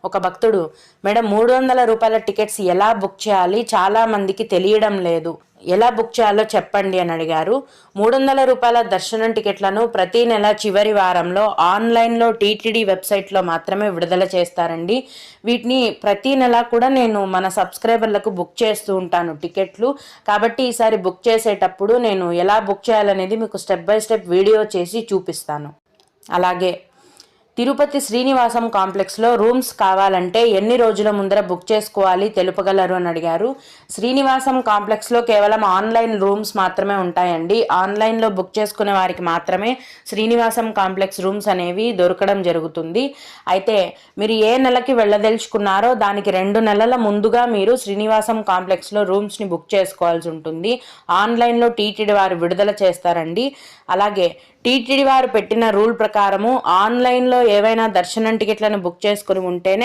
ఒక భక్తుడు, మేడం 300 రూపాయల టికెట్స్ ఎలా బుక్ చేయాలి, చాలా మందికి తెలియడం లేదు, ఎలా బుక్ చేయాలో చెప్పండి అని అడిగారు. 300 రూపాయల దర్శనం టికెట్లను ప్రతి నెల చివరి వారంలో ఆన్లైన్లో టీటీడీ వెబ్సైట్లో మాత్రమే విడుదల చేస్తారండి. వీటిని ప్రతి నెల కూడా నేను మన సబ్స్క్రైబర్లకు బుక్ చేస్తూ ఉంటాను టికెట్లు. కాబట్టి ఈసారి బుక్ చేసేటప్పుడు నేను ఎలా బుక్ చేయాలనేది మీకు స్టెప్ బై స్టెప్ వీడియో చేసి చూపిస్తాను. అలాగే తిరుపతి శ్రీనివాసం కాంప్లెక్స్లో రూమ్స్ కావాలంటే ఎన్ని రోజుల ముందర బుక్ చేసుకోవాలి తెలుపగలరు అని అడిగారు. శ్రీనివాసం కాంప్లెక్స్లో కేవలం ఆన్లైన్ రూమ్స్ మాత్రమే ఉంటాయండి. ఆన్లైన్లో బుక్ చేసుకునే వారికి మాత్రమే శ్రీనివాసం కాంప్లెక్స్ రూమ్స్ అనేవి దొరకడం జరుగుతుంది. అయితే మీరు ఏ నెలకి వెళ్ళదలుచుకున్నారో దానికి 2 నెలల ముందుగా మీరు శ్రీనివాసం కాంప్లెక్స్లో రూమ్స్ని బుక్ చేసుకోవాల్సి ఉంటుంది. ఆన్లైన్లో టీటీడీ వారు విడుదల చేస్తారండి. అలాగే టీటీడీ వారు పెట్టిన రూల్ ప్రకారము ఆన్లైన్లో ఏవైనా దర్శనం టికెట్లను బుక్ చేసుకుని ఉంటేనే